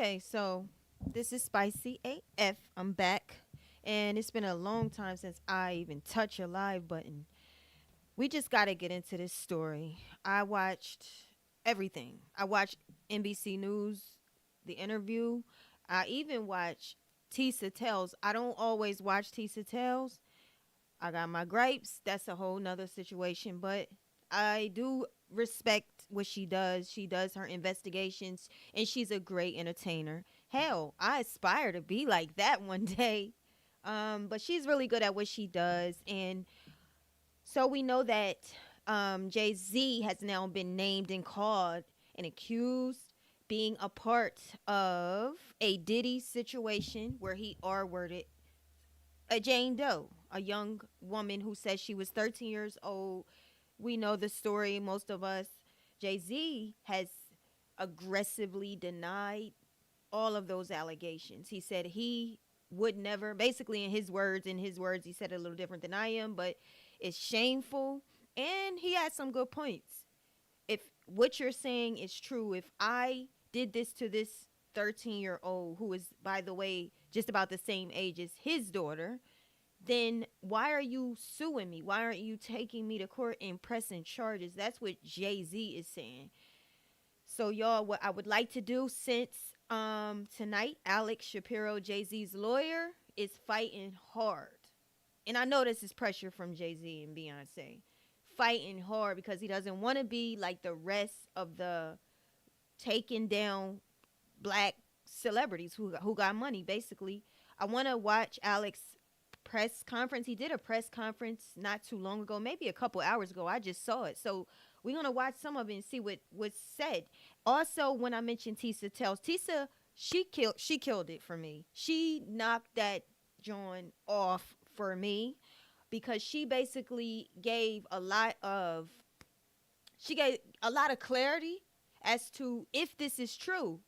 Okay, so this is Spicy AF. I'm back. And it's been a long time since I even touched a live button. We just got to get into this story. I watched everything. I watched NBC News, the interview. I even watched Tisa Tells. I don't always watch Tisa Tells. I got my gripes. That's a whole nother situation. But I do respect what she does. She does her investigations, and she's a great entertainer. Hell, I aspire to be like that one day. But she's really good at what she does. And so we know that Jay-Z has now been named and called and accused being a part of a Diddy situation where he R-worded a Jane Doe, a young woman who says she was 13 years old. We know the story, most of us. Jay-Z has aggressively denied all of those allegations. He said he would never, basically in his words, he said it a little different than I am, but it's shameful. And he had some good points. If what you're saying is true, if I did this to this 13-year-old, who is, by the way, just about the same age as his daughter, then why are you suing me? Why aren't you taking me to court and pressing charges? That's what Jay-Z is saying. So y'all, what I would like to do, since tonight Alex Shapiro, Jay-Z's lawyer, is fighting hard. And I know this is pressure from Jay-Z and Beyonce. Fighting hard because he doesn't want to be like the rest of the taken down black celebrities who got money, basically. I want to watch Alex press conference. He did a press conference not too long ago, maybe a couple hours ago. I just saw it. So we're going to watch some of it and see what was said. Also, when I mentioned Tisa Tells, Tisa, she killed it for me. She knocked that joint off for me because she basically gave a lot of clarity as to if this is true,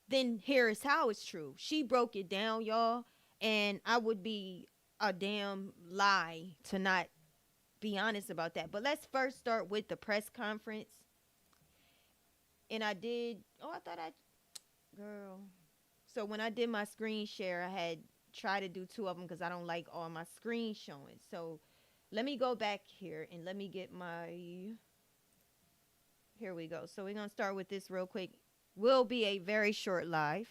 then here is how it's true. She broke it down, y'all, and I would be a damn lie to not be honest about that. But let's first start with the press conference. And I did, girl. So when I did my screen share, I had tried to do two of them because I don't like all my screen showing. So let me go back here and let me get here we go. So we're going to start with this real quick. Will be a very short live.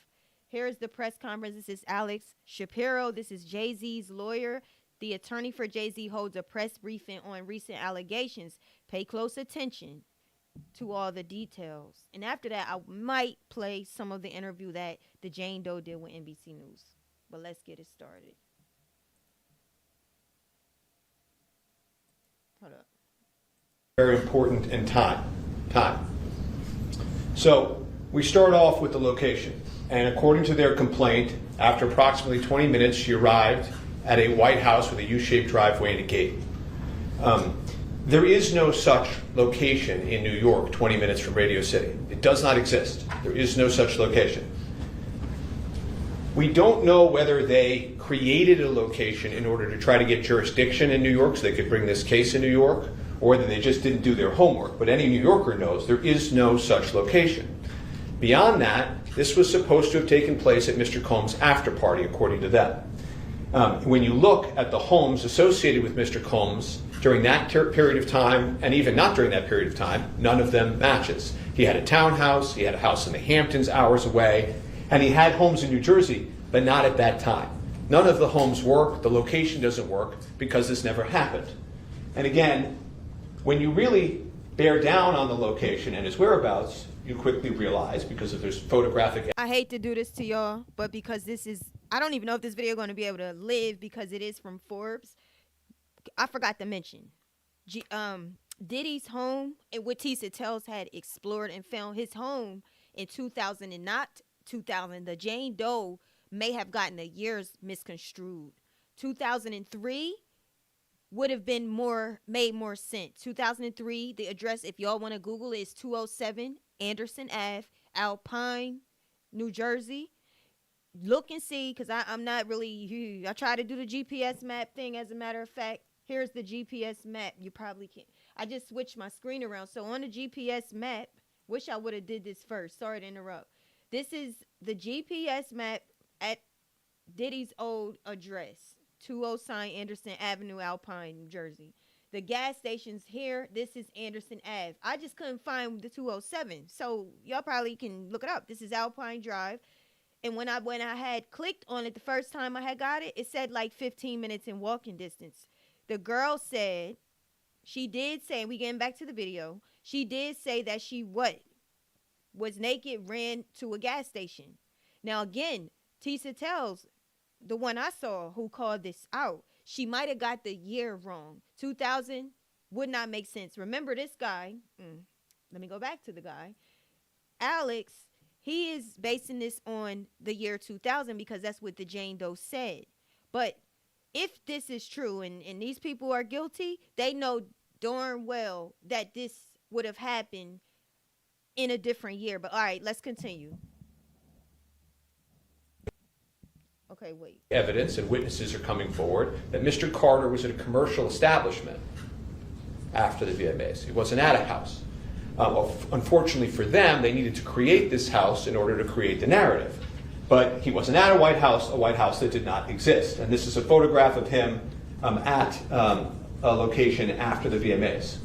Here's the press conference. This is Alex Shapiro. This is Jay-Z's lawyer. The attorney for Jay-Z holds a press briefing on recent allegations. Pay close attention to all the details. And after that, I might play some of the interview that the Jane Doe did with NBC News. But let's get it started. Hold up. Very important in time. So we start off with the location. And according to their complaint, after approximately 20 minutes, she arrived at a White House with a U-shaped driveway and a gate. There is no such location in New York, 20 minutes from Radio City. It does not exist. There is no such location. We don't know whether they created a location in order to try to get jurisdiction in New York so they could bring this case in New York, or whether they just didn't do their homework. But any New Yorker knows there is no such location. Beyond that, this was supposed to have taken place at Mr. Combs' after party, according to them. When you look at the homes associated with Mr. Combs during that period of time, and even not during that period of time, none of them matches. He had a townhouse, he had a house in the Hamptons hours away, and he had homes in New Jersey, but not at that time. None of the homes work, the location doesn't work, because this never happened. And again, when you really bear down on the location and his whereabouts, you quickly realize, because if there's photographic... I hate to do this to y'all, but because this is... I don't even know if this video is going to be able to live because it is from Forbes. I forgot to mention. Diddy's home, and what Tisa Tells had explored and found his home in 2000 and not 2000. The Jane Doe may have gotten the years misconstrued. 2003 would have been made more sense. 2003, the address, if y'all want to Google it, is 207 Anderson Ave, Alpine, New Jersey. Look and see, because I'm not really, I try to do the GPS map thing. As a matter of fact, here's the GPS map. You probably can't. I just switched my screen around. So on the GPS map, wish I would have did this first. Sorry to interrupt. This is the GPS map at Diddy's old address, 209 Anderson Avenue, Alpine, New Jersey. The gas station's here. This is Anderson Ave. I just couldn't find the 207. So y'all probably can look it up. This is Alpine Drive. And when I had clicked on it the first time I had got it, it said like 15 minutes in walking distance. The girl said, she did say, we getting back to the video, she did say that she was naked, ran to a gas station. Now again, Tisa tells the one I saw who called this out, she might have got the year wrong. 2000 would not make sense. Remember this guy, let me go back to the guy, Alex, he is basing this on the year 2000 because that's what the Jane Doe said. But if this is true and these people are guilty, they know darn well that this would have happened in a different year. But all right, let's continue. Okay, wait. Evidence and witnesses are coming forward that Mr. Carter was at a commercial establishment after the VMAs. He wasn't at a house. Unfortunately for them, they needed to create this house in order to create the narrative. But he wasn't at a White House that did not exist. And this is a photograph of him at a location after the VMAs.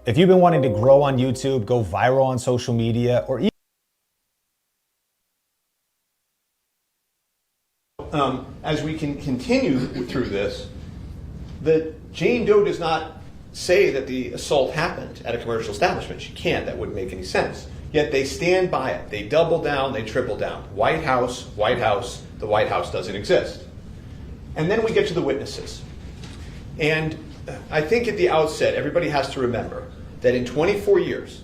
If you've been wanting to grow on YouTube, go viral on social media, or even as we can continue through this, the Jane Doe does not say that the assault happened at a commercial establishment. She can't. That wouldn't make any sense. Yet they stand by it. They double down. They triple down. White House, White House. The White House doesn't exist. And then we get to the witnesses. And I think at the outset, everybody has to remember that in 24 years,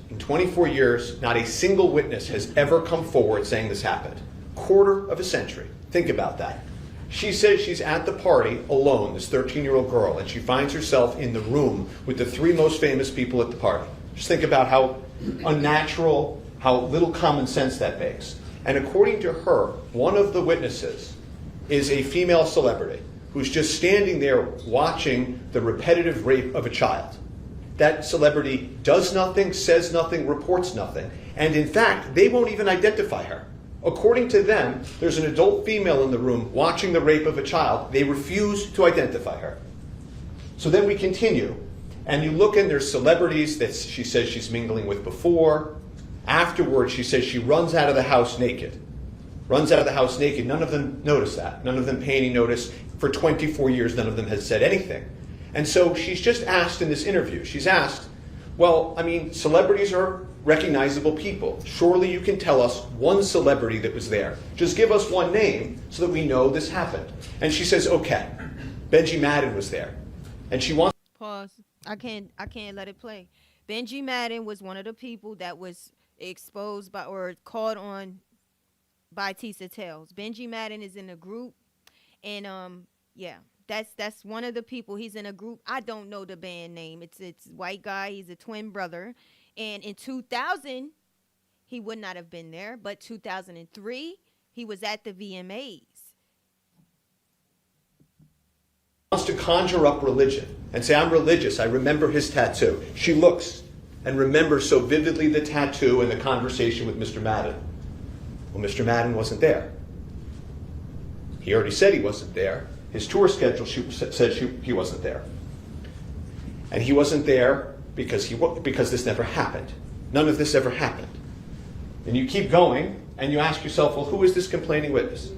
not a single witness has ever come forward saying this happened. Quarter of a century. Think about that. She says she's at the party alone, this 13-year-old girl, and she finds herself in the room with the three most famous people at the party. Just think about how unnatural, how little common sense that makes. And according to her, one of the witnesses is a female celebrity who's just standing there watching the repetitive rape of a child. That celebrity does nothing, says nothing, reports nothing. And in fact, they won't even identify her. According to them, there's an adult female in the room watching the rape of a child. They refuse to identify her. So then we continue, and you look and there's celebrities that she says she's mingling with before. Afterwards, she says she runs out of the house naked. Runs out of the house naked. None of them notice that. None of them pay any notice. For 24 years, none of them has said anything. And so she's just asked in this interview, she's asked, well, I mean, celebrities are recognizable people. Surely you can tell us one celebrity that was there. Just give us one name so that we know this happened. And she says, okay, Benji Madden was there. And she wants... Pause. I can't let it play. Benji Madden was one of the people that was exposed by or caught on by Tisa Tales. Benji Madden is in a group, and yeah, that's one of the people. He's in a group. I don't know the band name. It's white guy. He's a twin brother. And in 2000, he would not have been there. But 2003, he was at the VMAs. Wants to conjure up religion and say, I'm religious. I remember his tattoo. She looks and remembers so vividly the tattoo and the conversation with Mr. Madden. Well, Mr. Madden wasn't there. He already said he wasn't there. His tour schedule said he wasn't there. And he wasn't there because this never happened. None of this ever happened. And you keep going, and you ask yourself, well, who is this complaining witness?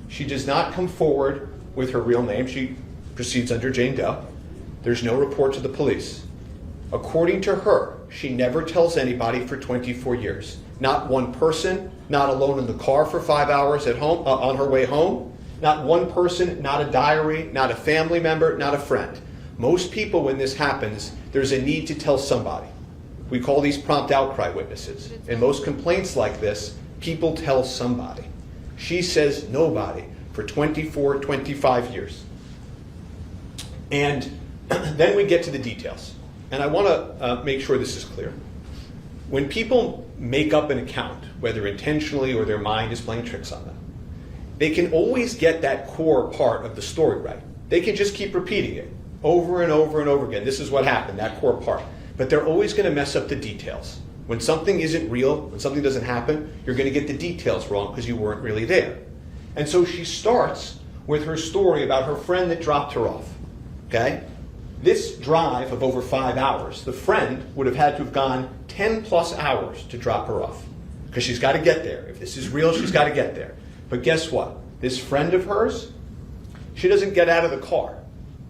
She does not come forward with her real name. She proceeds under Jane Doe. There's no report to the police. According to her, she never tells anybody for 24 years. Not one person, not alone in the car for 5 hours at home, on her way home. Not one person, not a diary, not a family member, not a friend. Most people, when this happens, there's a need to tell somebody. We call these prompt outcry witnesses. In most complaints like this, people tell somebody. She says nobody for 24, 25 years. And then we get to the details. And I want to make sure this is clear. When people make up an account, whether intentionally or their mind is playing tricks on them, they can always get that core part of the story right. They can just keep repeating it over and over and over again. This is what happened, that core part. But they're always going to mess up the details. When something isn't real, when something doesn't happen, you're going to get the details wrong because you weren't really there. And so she starts with her story about her friend that dropped her off. Okay? This drive of over 5 hours, the friend would have had to have gone 10 plus hours to drop her off. Because she's got to get there. If this is real, she's got to get there. But guess what? This friend of hers, she doesn't get out of the car,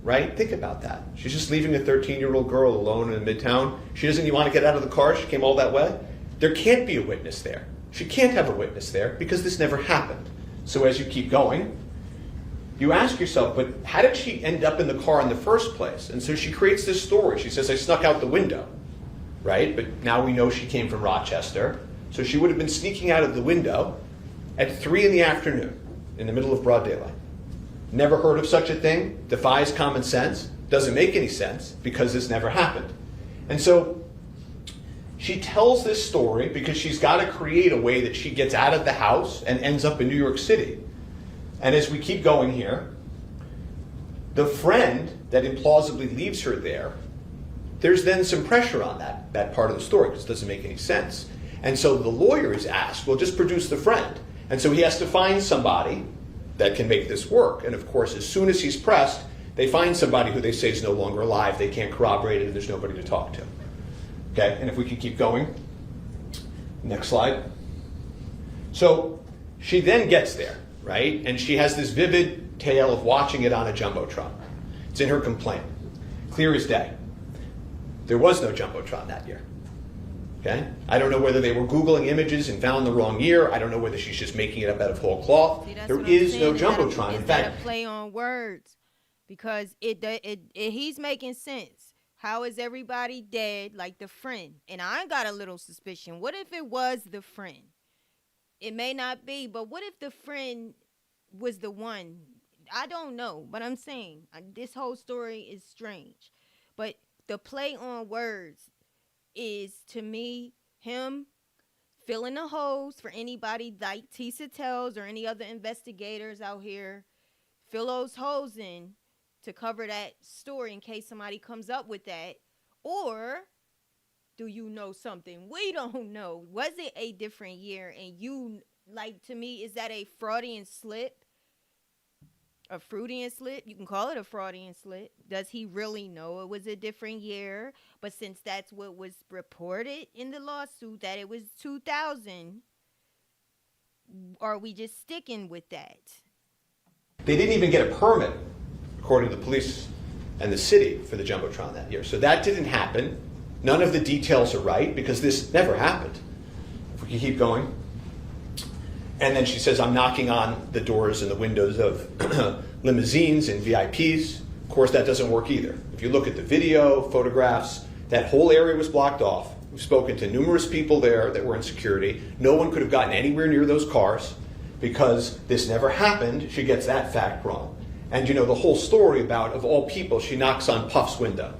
right? Think about that. She's just leaving a 13-year-old girl alone in Midtown. She doesn't even want to get out of the car. She came all that way. There can't be a witness there. She can't have a witness there because this never happened. So as you keep going, you ask yourself, but how did she end up in the car in the first place? And so she creates this story. She says, I snuck out the window, right? But now we know she came from Rochester. So she would have been sneaking out of the window at 3 in the afternoon in the middle of broad daylight. Never heard of such a thing, defies common sense, doesn't make any sense because this never happened. And so she tells this story because she's got to create a way that she gets out of the house and ends up in New York City. And as we keep going here, the friend that implausibly leaves her there, there's then some pressure on that part of the story because it doesn't make any sense. And so the lawyer is asked, well, just produce the friend. And so he has to find somebody that can make this work. And of course, as soon as he's pressed, they find somebody who they say is no longer alive. They can't corroborate it, and there's nobody to talk to. Okay, and if we can keep going. Next slide. So she then gets there, right? And she has this vivid tale of watching it on a Jumbotron. It's in her complaint. Clear as day. There was no Jumbotron that year. Okay? I don't know whether they were Googling images and found the wrong year. I don't know whether she's just making it up out of whole cloth. See, there is no Jumbotron. In fact, a play on words because he's making sense. How is everybody dead like the friend? And I got a little suspicion. What if it was the friend? It may not be, but what if the friend was the one? I don't know, but I'm saying this whole story is strange. But the play on words is, to me, him filling the holes for anybody like Tisa Tells or any other investigators out here. Fill those holes in to cover that story in case somebody comes up with that. Or do you know something we don't know? Was it a different year? And you, like, to me, is that a Freudian slip? A Freudian slip? You can call it a Freudian slip. Does he really know it was a different year? But since that's what was reported in the lawsuit, that it was 2000, are we just sticking with that? they didn't even get a permit, according to the police and the city, for the Jumbotron that year. So that didn't happen. None of the details are right because this never happened. If we can keep going. And then she says, I'm knocking on the doors and the windows of limousines and VIPs. Of course, that doesn't work either. If you look at the video, photographs, that whole area was blocked off. We've spoken to numerous people there that were in security. No one could have gotten anywhere near those cars because this never happened. She gets that fact wrong. And you know, the whole story about, of all people, she knocks on Puff's window.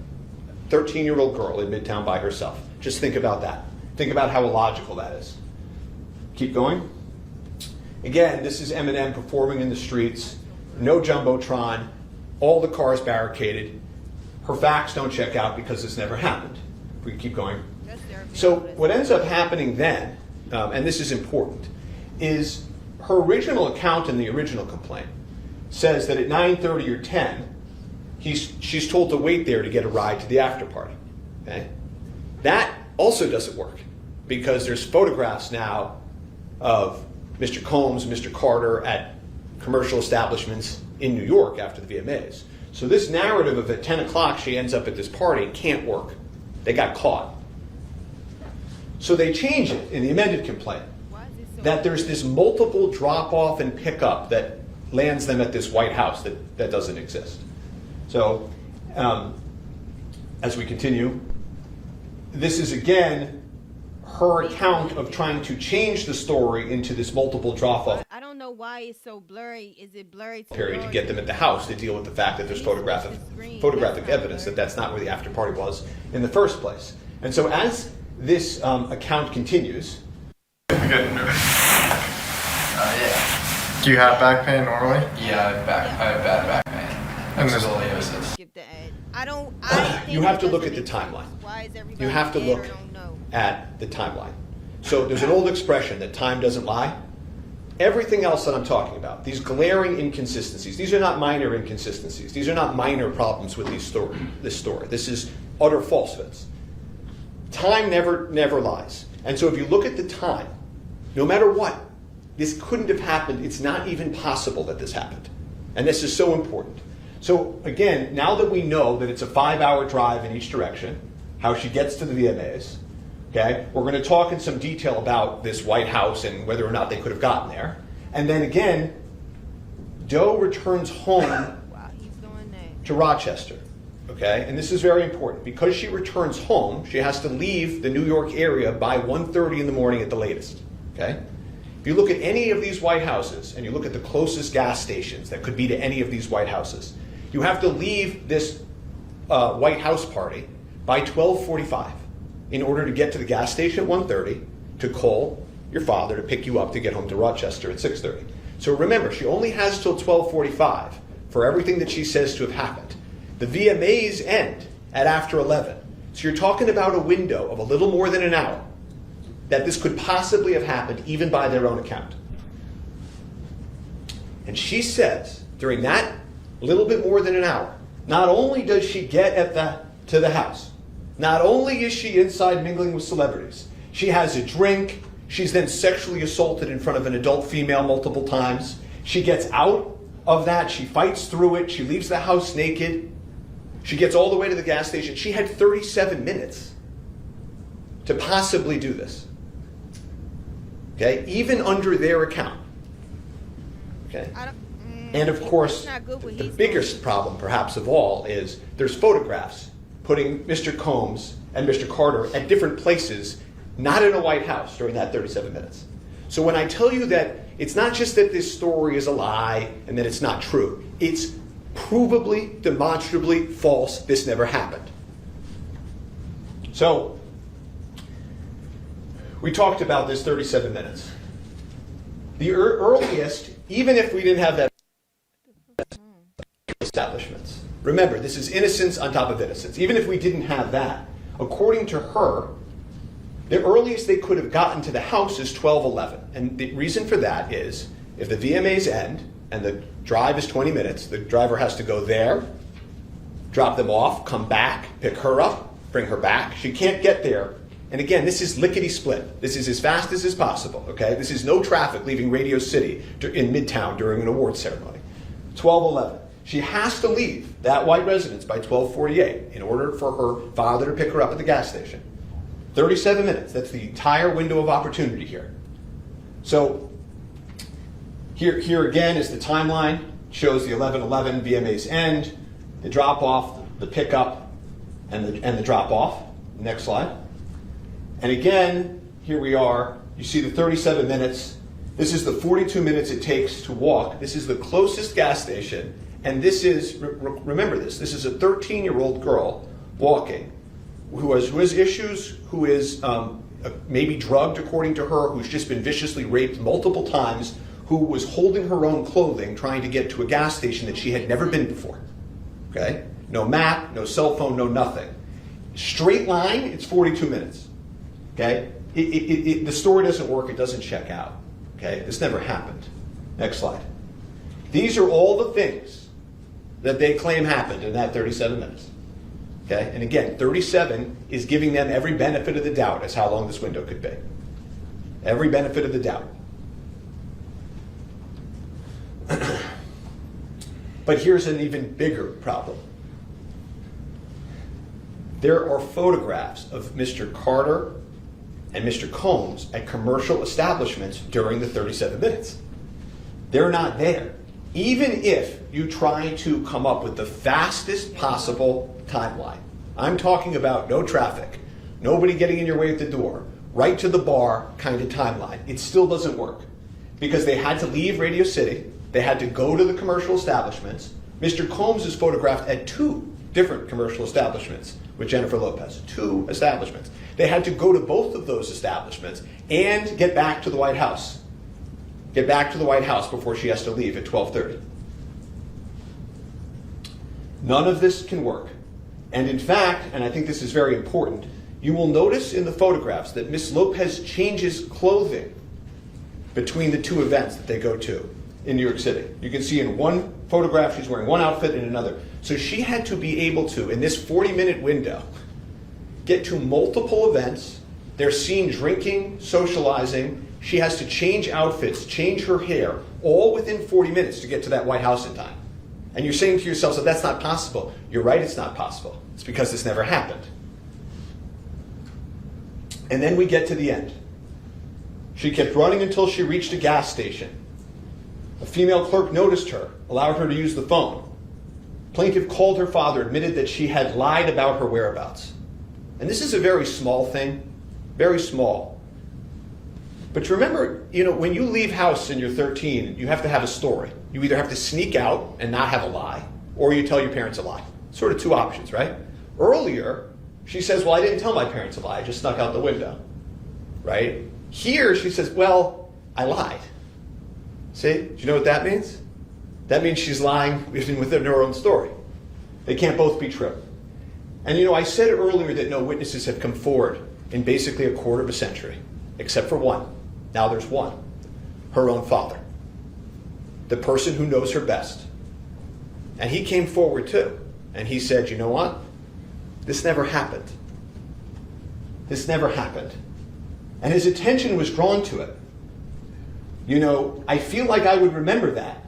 13-year-old girl in Midtown by herself. Just think about that. Think about how illogical that is. Keep going. Again, this is Eminem performing in the streets. No Jumbotron. All the cars barricaded. Her facts don't check out because this never happened. If we can keep going. So what ends up happening then, and this is important, is her original account in the original complaint says that at 9:30 or 10, she's told to wait there to get a ride to the after party. Okay? That also doesn't work because there's photographs now of Mr. Combs, Mr. Carter at commercial establishments in New York after the VMAs. So this narrative of at 10 o'clock she ends up at this party can't work. They got caught. So they change it in the amended complaint that there's this multiple drop-off and pickup that lands them at this White House that doesn't exist. So as we continue, this is again her account of trying to change the story into this multiple drop-off I don't know why it's so blurry. Is it blurry period to get them at the house to deal with the fact that there's photographic evidence that that's not where the after party was in the first place. And so as this account continues, yeah. Do you have back pain normally? Yeah, I have bad back pain. And this- Scoliosis. Skip the ad. I you have to look at the timeline. Why is everybody You have to dead or look don't know? at the timeline. So there's an old expression that time doesn't lie. Everything else that I'm talking about, these glaring inconsistencies, these are not minor inconsistencies. These are not minor problems with this story. This is utter falsehoods. Time never lies. And so if you look at the time, no matter what, this couldn't have happened. It's not even possible that this happened. And this is so important. So again, now that we know that it's a 5-hour drive in each direction, how she gets to the VMAs, okay, we're going to talk in some detail about this White House and whether or not they could have gotten there. And then again, Doe returns home to Rochester. Okay, and this is very important. Because she returns home, she has to leave the New York area by 1:30 in the morning at the latest. Okay? If you look at any of these White Houses, and you look at the closest gas stations that could be to any of these White Houses, you have to leave this White House party by 12:45 in order to get to the gas station at 1:30 to call your father to pick you up to get home to Rochester at 6:30. So remember, she only has till 12:45 for everything that she says to have happened. The VMAs end at after 11. So you're talking about a window of a little more than an hour that this could possibly have happened, even by their own account. And she says, during that little bit more than an hour, not only does she get to the house, not only is she inside mingling with celebrities, she has a drink, she's then sexually assaulted in front of an adult female multiple times. She gets out of that, she fights through it, she leaves the house naked. She gets all the way to the gas station. She had 37 minutes to possibly do this. Okay, even under their account. Okay, and of course, the biggest problem, perhaps of all, is there's photographs putting Mr. Combs and Mr. Carter at different places, not in a White House during that 37 minutes. So when I tell you that it's not just that this story is a lie and that it's not true, it's provably, demonstrably false. This never happened. So, we talked about this 37 minutes. The earliest, even if we didn't have that establishments. Remember, this is innocence on top of innocence. Even if we didn't have that, according to her, the earliest they could have gotten to the house is 12:11. And the reason for that is, if the VMAs end, and the drive is 20 minutes, the driver has to go there, drop them off, come back, pick her up, bring her back. She can't get there. And again, this is lickety-split. This is as fast as is possible, okay? This is no traffic leaving Radio City in Midtown during an awards ceremony. 12:11. She has to leave that white residence by 12:48 in order for her father to pick her up at the gas station. 37 minutes. That's the entire window of opportunity here. So, Here again is the timeline, shows the 11:11 VMAs end, the drop-off, the pickup, and the drop-off. Next slide. And again, here we are. You see the 37 minutes. This is the 42 minutes it takes to walk. This is the closest gas station. And this is, remember this is a 13-year-old girl walking who has issues, who is maybe drugged according to her, who's just been viciously raped multiple times, who was holding her own clothing trying to get to a gas station that she had never been before. Okay? No map, no cell phone, no nothing. Straight line, it's 42 minutes. Okay? The story doesn't work, it doesn't check out. Okay? This never happened. Next slide. These are all the things that they claim happened in that 37 minutes. Okay? And again, 37 is giving them every benefit of the doubt as how long this window could be. Every benefit of the doubt. But here's an even bigger problem. There are photographs of Mr. Carter and Mr. Combs at commercial establishments during the 37 minutes. They're not there. Even if you try to come up with the fastest possible timeline, I'm talking about no traffic, nobody getting in your way at the door, right to the bar kind of timeline, it still doesn't work. Because they had to leave Radio City, they had to go to the commercial establishments. Mr. Combs is photographed at 2 different commercial establishments with Jennifer Lopez. 2 establishments. They had to go to both of those establishments and get back to the White House. Get back to the White House before she has to leave at 12:30. None of this can work. And in fact, and I think this is very important, you will notice in the photographs that Miss Lopez changes clothing between the two events that they go to in New York City. You can see in one photograph she's wearing one outfit and another. So she had to be able to, in this 40-minute window, get to multiple events. They're seen drinking, socializing. She has to change outfits, change her hair, all within 40 minutes to get to that White House in time. And you're saying to yourself, so that's not possible. You're right, it's not possible. It's because this never happened. And then we get to the end. She kept running until she reached a gas station. A female clerk noticed her, allowed her to use the phone. Plaintiff called her father, admitted that she had lied about her whereabouts. And this is a very small thing, very small. But remember, when you leave house and you're 13, you have to have a story. You either have to sneak out and not have a lie, or you tell your parents a lie. Sort of two options, right? Earlier, she says, well, I didn't tell my parents a lie, I just snuck out the window, right? Here, she says, well, I lied. See, do you know what that means? That means she's lying even within her own story. They can't both be true. And I said earlier that no witnesses have come forward in basically a quarter of a century, except for one. Now there's one, her own father, the person who knows her best. And he came forward too. And he said, you know what? This never happened. This never happened. And his attention was drawn to it. I feel like I would remember that.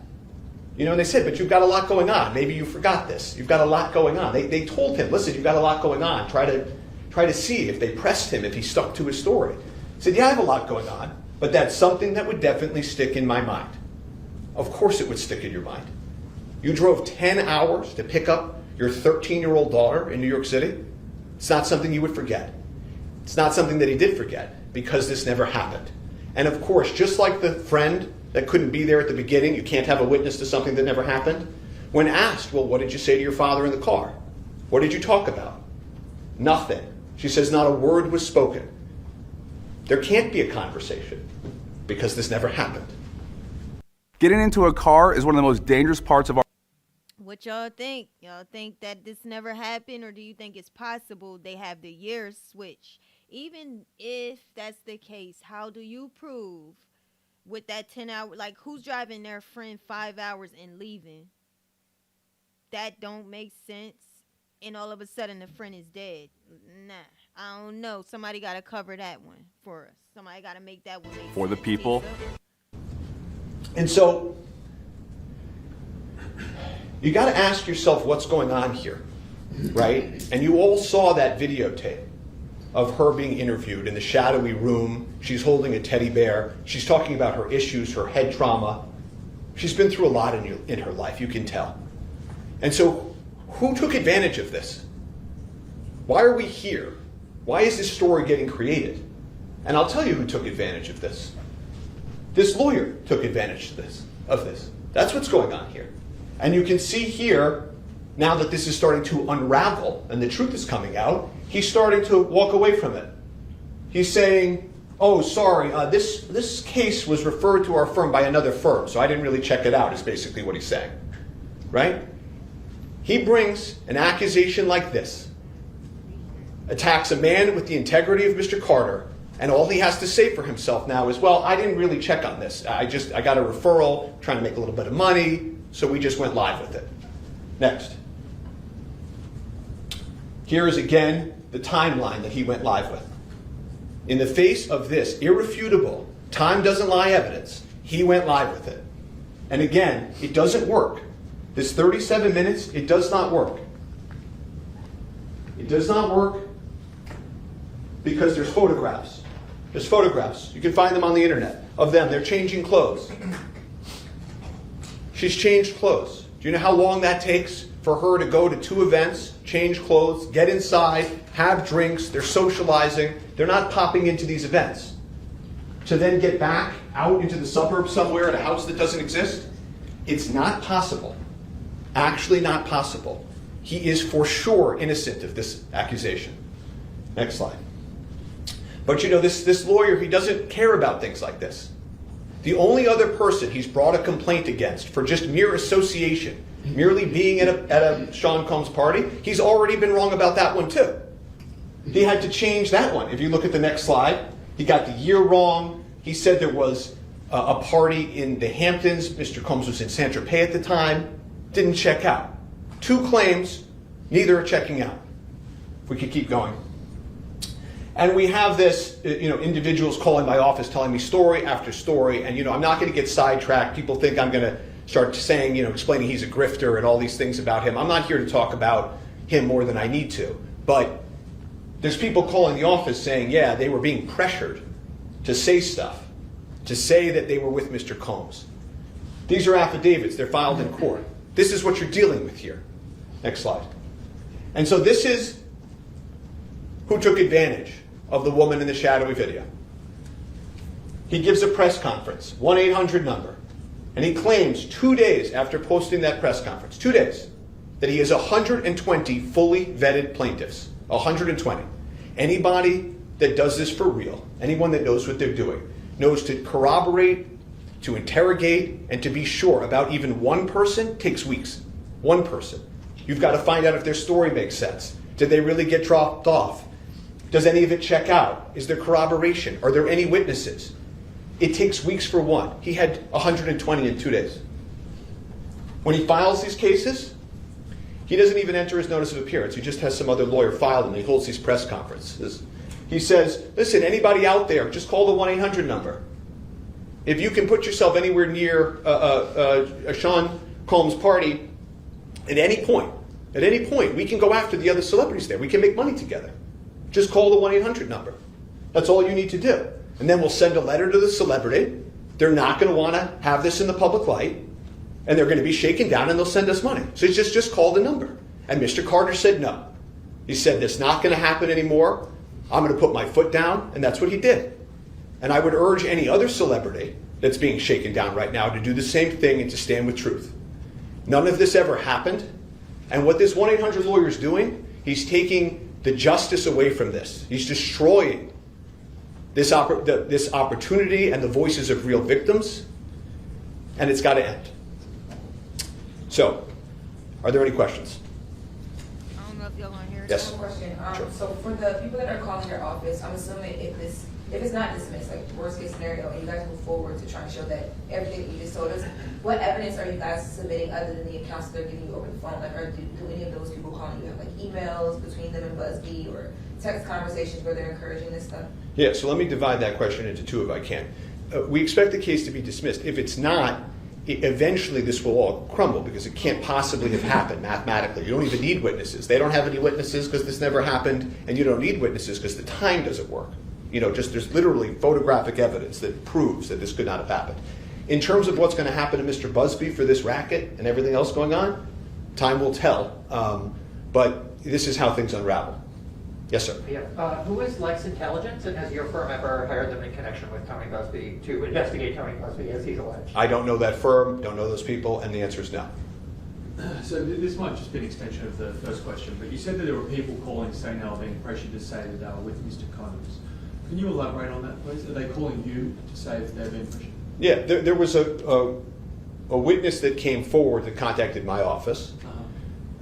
And they said, but you've got a lot going on. Maybe you forgot this. You've got a lot going on. They told him, listen, you've got a lot going on. Try to see if they pressed him, if he stuck to his story. He said, yeah, I have a lot going on, but that's something that would definitely stick in my mind. Of course it would stick in your mind. You drove 10 hours to pick up your 13-year-old daughter in New York City. It's not something you would forget. It's not something that he did forget because this never happened. And of course, just like the friend that couldn't be there at the beginning, you can't have a witness to something that never happened. When asked, well, what did you say to your father in the car? What did you talk about? Nothing. She says not a word was spoken. There can't be a conversation because this never happened. Getting into a car is one of the most dangerous parts of our... What y'all think? Y'all think that this never happened, or do you think it's possible they have the years switch? Even if that's the case, how do you prove with that 10 hour, like who's driving their friend 5 hours and leaving? That don't make sense. And all of a sudden the friend is dead. Nah, I don't know. Somebody got to cover that one for us. Somebody got to make that one make For the sense. people. And so you got to ask yourself what's going on here, right? And you all saw that videotape of her being interviewed in the shadowy room. She's holding a teddy bear. She's talking about her issues, her head trauma. She's been through a lot in her life, you can tell. And so who took advantage of this? Why are we here? Why is this story getting created? And I'll tell you who took advantage of this. This lawyer took advantage of this. That's what's going on here. And you can see here, now that this is starting to unravel and the truth is coming out, he's starting to walk away from it. He's saying, oh, sorry, this case was referred to our firm by another firm, so I didn't really check it out, is basically what he's saying. Right? He brings an accusation like this, attacks a man with the integrity of Mr. Carter, and all he has to say for himself now is, well, I didn't really check on this. I got a referral, trying to make a little bit of money, so we just went live with it. Next. Here is again the timeline that he went live with. In the face of this irrefutable, time doesn't lie evidence, he went live with it. And again, it doesn't work. This 37 minutes, it does not work. It does not work because there's photographs. There's photographs. You can find them on the internet of them. They're changing clothes. She's changed clothes. Do you know how long that takes for her to go to 2 events, change clothes, get inside, have drinks, they're socializing, they're not popping into these events. To then get back out into the suburbs somewhere at a house that doesn't exist? It's not possible. Actually not possible. He is for sure innocent of this accusation. Next slide. But this lawyer, he doesn't care about things like this. The only other person he's brought a complaint against for just mere association, merely being at a Sean Combs party, he's already been wrong about that one too. He had to change that one. If you look at the next slide, he got the year wrong. He said there was a party in the Hamptons. Mr. Combs was in Saint-Tropez at the time. Didn't check out. 2 claims, neither are checking out. If we could keep going. And we have this, individuals calling my office telling me story after story, and I'm not going to get sidetracked. People think I'm going to start saying, explaining he's a grifter and all these things about him. I'm not here to talk about him more than I need to. But there's people calling the office saying, yeah, they were being pressured to say stuff, to say that they were with Mr. Combs. These are affidavits. They're filed in court. This is what you're dealing with here. Next slide. And so this is who took advantage of the woman in the shadowy video. He gives a press conference, 1-800 number, and he claims 2 days after posting that press conference, 2 days, that he has 120 fully vetted plaintiffs. 120. Anybody that does this for real, anyone that knows what they're doing, knows to corroborate, to interrogate, and to be sure about even one person takes weeks. One person. You've got to find out if their story makes sense. Did they really get dropped off? Does any of it check out? Is there corroboration? Are there any witnesses? It takes weeks for one. He had 120 in 2 days. When he files these cases, he doesn't even enter his notice of appearance. He just has some other lawyer file them. He holds these press conferences. He says, listen, anybody out there, just call the 1-800 number. If you can put yourself anywhere near a Sean Combs party at any point, we can go after the other celebrities there. We can make money together. Just call the 1-800 number. That's all you need to do. And then we'll send a letter to the celebrity. They're not going to want to have this in the public light. And they're going to be shaken down and they'll send us money. So he just called the number. And Mr. Carter said no. He said, that's not going to happen anymore. I'm going to put my foot down. And that's what he did. And I would urge any other celebrity that's being shaken down right now to do the same thing and to stand with truth. None of this ever happened. And what this 1-800 lawyer is doing, he's taking the justice away from this. He's destroying this opportunity and the voices of real victims. And it's got to end. So, are there any questions? I don't know if y'all want to hear it. Yes. One question. Sure. So for the people that are calling your office, I'm assuming if it's not dismissed, like worst case scenario, and you guys move forward to try and show that everything that you just told us, what evidence are you guys submitting other than the accounts that they're giving you over the phone? Like, or do any of those people calling you have like emails between them and Buzbee or text conversations where they're encouraging this stuff? Yeah, so let me divide that question into two if I can. We expect the case to be dismissed. If it's not, eventually this will all crumble because it can't possibly have happened mathematically. You don't even need witnesses. They don't have any witnesses because this never happened, and you don't need witnesses because the time doesn't work. There's literally photographic evidence that proves that this could not have happened. In terms of what's going to happen to Mr. Buzbee for this racket and everything else going on, time will tell. But this is how things unravel. Yes, sir. Yeah. Who is Lex Intelligence, and has your firm ever hired them in connection with Tony Buzbee to investigate Tony Buzbee as he's alleged? I don't know that firm, don't know those people, and the answer is no. So this might just be an extension of the first question, but you said that there were people calling saying they were being pressured to say that they were with Mr. Combs. Can you elaborate on that, please? Are they calling you to say if they're being pressured? Yeah, there was a witness that came forward that contacted my office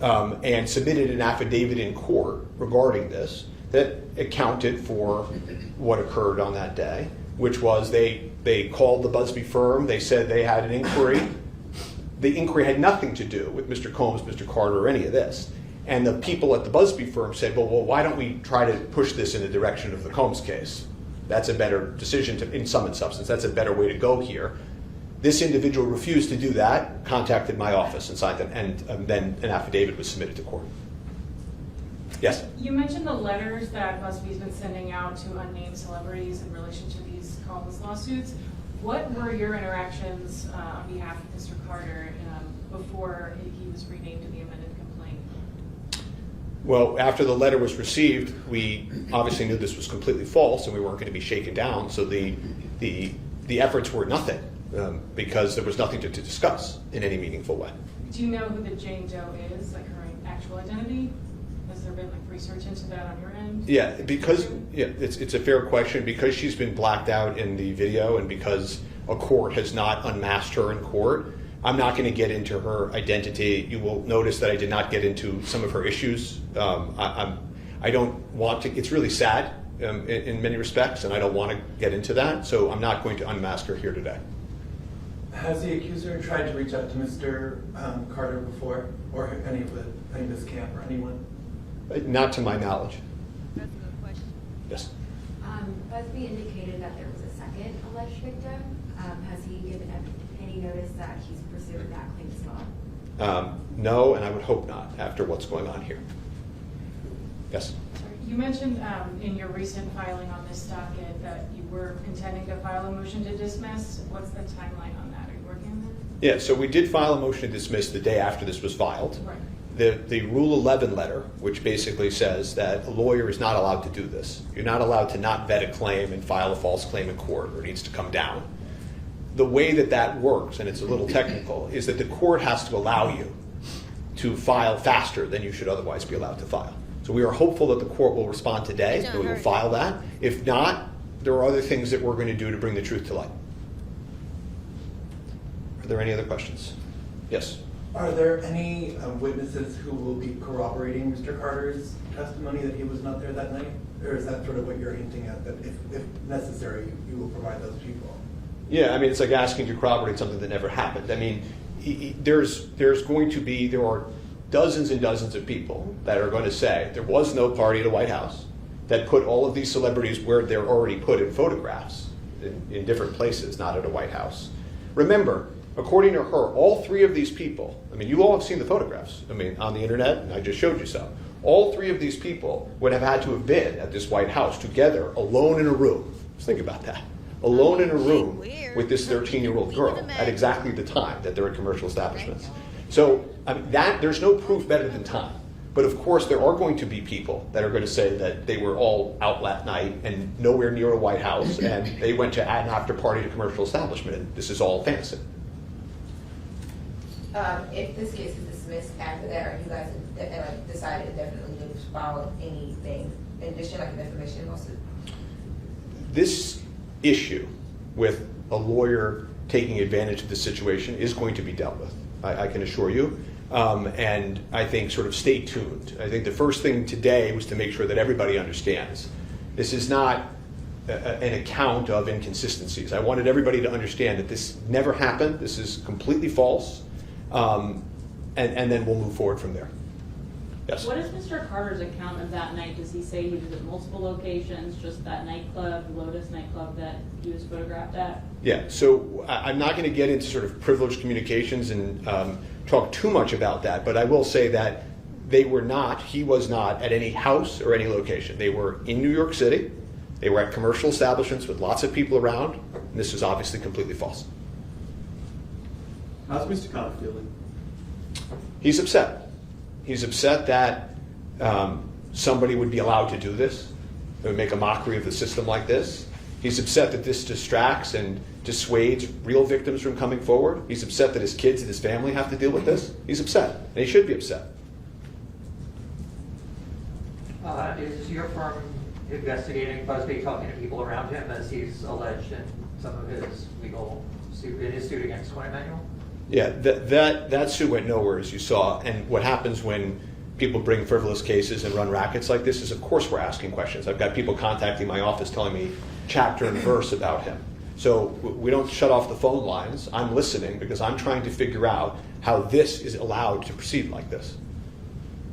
and submitted an affidavit in court regarding this that accounted for what occurred on that day, which was they called the Buzbee firm. They said they had an inquiry. The inquiry had nothing to do with Mr. Combs, Mr. Carter, or any of this. And the people at the Buzbee firm said, well, why don't we try to push this in the direction of the Combs case? That's a better decision in sum and substance. That's a better way to go here. This individual refused to do that, contacted my office and signed them, and then an affidavit was submitted to court. Yes? You mentioned the letters that Buzbee's been sending out to unnamed celebrities in relation to these Combs lawsuits. What were your interactions on behalf of Mr. Carter before he was renamed to the amended complaint? Well, after the letter was received, we obviously knew this was completely false and we weren't going to be shaken down, so the efforts were nothing because there was nothing to discuss in any meaningful way. Do you know who the Jane Doe is, like her actual identity? Has there been research into that on your end? Yeah, it's a fair question. Because she's been blacked out in the video and because a court has not unmasked her in court, I'm not going to get into her identity. You will notice that I did not get into some of her issues. I don't want to, it's really sad in many respects, and I don't want to get into that, so I'm not going to unmask her here today. Has the accuser tried to reach out to Mr. Carter before, or any of this camp, or anyone? Not to my knowledge. That's a good question. Yes. Buzbee indicated that there was a second alleged victim. Has he given any notice that he's pursuing that claim as well? No, and I would hope not after what's going on here. Yes. You mentioned in your recent filing on this docket that you were intending to file a motion to dismiss. What's the timeline on that? Are you working on that? Yeah, so we did file a motion to dismiss the day after this was filed. Right. The Rule 11 letter, which basically says that a lawyer is not allowed to do this. You're not allowed to not vet a claim and file a false claim in court, or it needs to come down. The way that that works, and it's a little technical, is that the court has to allow you to file faster than you should otherwise be allowed to file. So we are hopeful that the court will respond today, and we will file that. If not, there are other things that we're going to do to bring the truth to light. Are there any other questions? Yes. Are there any witnesses who will be corroborating Mr. Carter's testimony that he was not there that night? Or is that sort of what you're hinting at, that if necessary, you will provide those people? Yeah, I mean, it's like asking to corroborate something that never happened. I mean, there are dozens and dozens of people that are going to say there was no party at the White House, that put all of these celebrities where they're already put in photographs in different places, not at a White House. Remember, according to her, all three of these people, I mean, you all have seen the photographs, I mean, on the internet, and I just showed you some. All three of these people would have had to have been at this White House together, alone in a room. Just think about that. Alone in a room with this 13-year-old girl at exactly the time that they're at commercial establishments. So I mean, there's no proof better than time. But of course, there are going to be people that are going to say that they were all out that night and nowhere near a White House, and they went to an after party at a commercial establishment, and this is all fantasy. If this case is dismissed after that, are you guys decided indefinitely to file anything in addition, like a defamation lawsuit? This issue with a lawyer taking advantage of the situation is going to be dealt with, I can assure you. And I think sort of stay tuned. I think the first thing today was to make sure that everybody understands this is not an account of inconsistencies. I wanted everybody to understand that this never happened. This is completely false. And then we'll move forward from there. Yes. What is Mr. Carter's account of that night? Does he say he was at multiple locations, just that nightclub, Lotus nightclub that he was photographed at? Yeah, so I'm not going to get into sort of privileged communications and talk too much about that, but I will say that he was not at any house or any location. They were in New York City. They were at commercial establishments with lots of people around, and this is obviously completely false. How's Mr. Carter feeling? He's upset. He's upset that somebody would be allowed to do this. They would make a mockery of the system like this. He's upset that this distracts and dissuades real victims from coming forward. He's upset that his kids and his family have to deal with this. He's upset, and he should be upset. Is your firm investigating Buzbee, talking to people around him as he's alleged in some of his legal suit, in his suit against Tony Emanuel? Yeah, that suit went nowhere, as you saw. And what happens when people bring frivolous cases and run rackets like this is, of course, we're asking questions. I've got people contacting my office telling me chapter and verse about him. So we don't shut off the phone lines. I'm listening because I'm trying to figure out how this is allowed to proceed like this.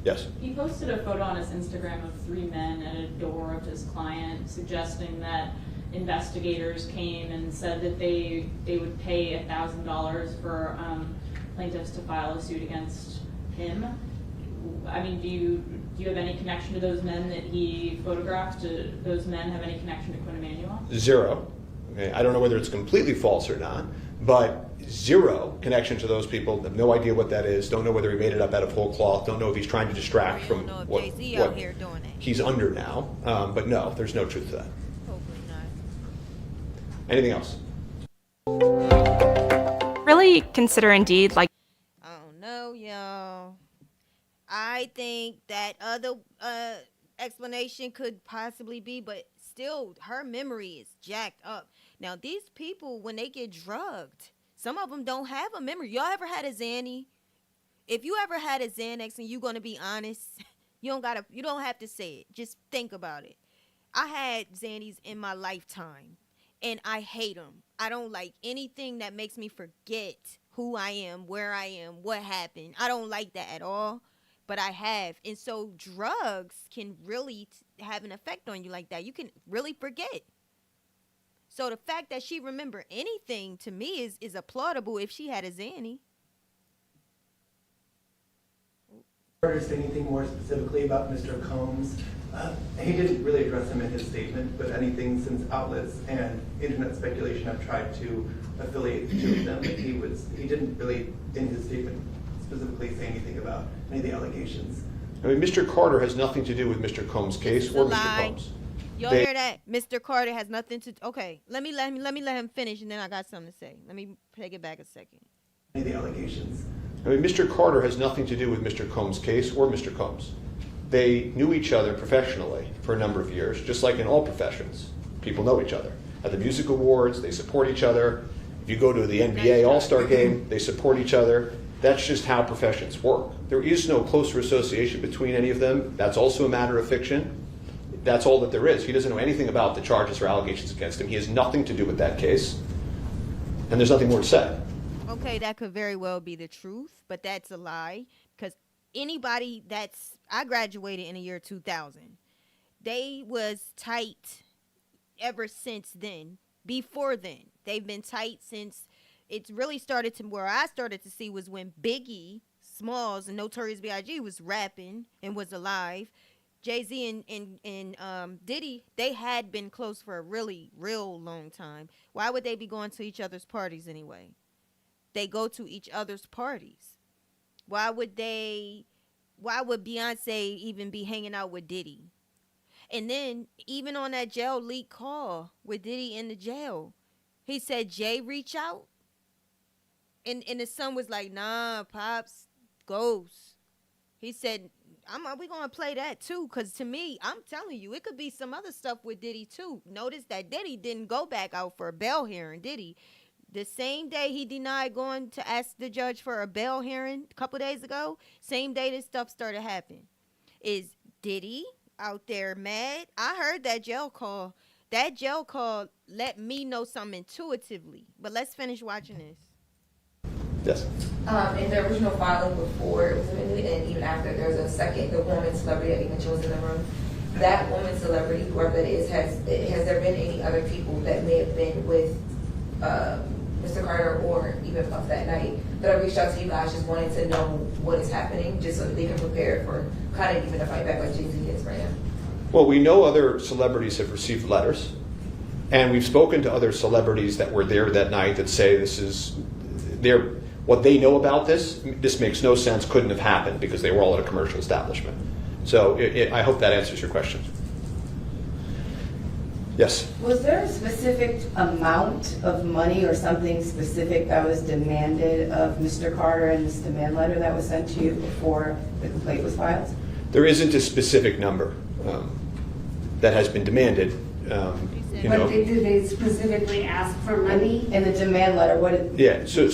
Yes? He posted a photo on his Instagram of 3 men at a door of his client, suggesting that investigators came and said that they would pay $1,000 for plaintiffs to file a suit against him. I mean, do you have any connection to those men that he photographed? Do those men have any connection to Quinn Emanuel? Zero. Okay. I don't know whether it's completely false or not, but zero connection to those people. Have no idea what that is. Don't know whether he made it up out of whole cloth. Don't know if he's trying to distract from what out here doing it. He's under now. But no, there's no truth to that. Hopefully not. Anything else? Really consider Indeed like. I don't know, y'all. I think that other explanation could possibly be, but still, her memory is jacked up. Now, these people, when they get drugged, some of them don't have a memory. Y'all ever had a Xanny? If you ever had a Xanax and you're going to be honest, You don't have to say it. Just think about it. I had Xannies in my lifetime, and I hate them. I don't like anything that makes me forget who I am, where I am, what happened. I don't like that at all, but I have. And so drugs can really have an effect on you like that. You can really forget. So the fact that she remember anything to me is applaudable if she had a Xanny. Carter say anything more specifically about Mr. Combs? He didn't really address him in his statement, but anything since outlets and internet speculation have tried to affiliate the two of them, he didn't really, in his statement, specifically say anything about any of the allegations. I mean, Mr. Carter has nothing to do with Mr. Combs' case or Mr. Combs. Y'all hear that? Mr. Carter has nothing to. Okay, let me let him finish, and then I got something to say. Let me take it back a second. Any of the allegations. I mean, Mr. Carter has nothing to do with Mr. Combs' case or Mr. Combs. They knew each other professionally for a number of years, just like in all professions. People know each other. At the music awards, they support each other. If you go to the NBA All-Star game, they support each other. That's just how professions work. There is no closer association between any of them. That's also a matter of fiction. That's all that there is. He doesn't know anything about the charges or allegations against him. He has nothing to do with that case. And there's nothing more to say. Okay, that could very well be the truth, but that's a lie, because anybody I graduated in the year 2000. They was tight ever since then. Before then, they've been tight since it's really started to where I started to see was when Biggie Smalls and Notorious B.I.G. was rapping and was alive. Jay-Z and Diddy, they had been close for a really, real long time. Why would they be going to each other's parties anyway? They go to each other's parties. Why would Beyonce even be hanging out with Diddy? And then even on that jail leak call with Diddy in the jail, he said Jay reach out. And the son was like, nah, Pops, Ghost. He said, we going to play that too, because to me, I'm telling you, it could be some other stuff with Diddy too. Notice that Diddy didn't go back out for a bail hearing, did he? The same day he denied going to ask the judge for a bail hearing a couple days ago, same day this stuff started happening. Is Diddy out there mad? I heard that jail call. That jail call let me know something intuitively. But let's finish watching this. Yes. In the original filing before it was amended, and even after, there's a second, the woman celebrity that you mentioned was in the room. That woman celebrity, whoever that is, has there been any other people that may have been with Mr. Carter or even Puff that night that have reached out to you guys just wanting to know what is happening, just so that they can prepare for kind of even a fight back like Jay-Z is right now? Well, we know other celebrities have received letters, and we've spoken to other celebrities that were there that night that say what they know about this makes no sense, couldn't have happened because they were all at a commercial establishment. So I hope that answers your question. Yes? Was there a specific amount of money or something specific that was demanded of Mr. Carter in this demand letter that was sent to you before the complaint was filed? There isn't a specific number that has been demanded. But did they specifically ask for money? In the demand letter, what did... Yeah, so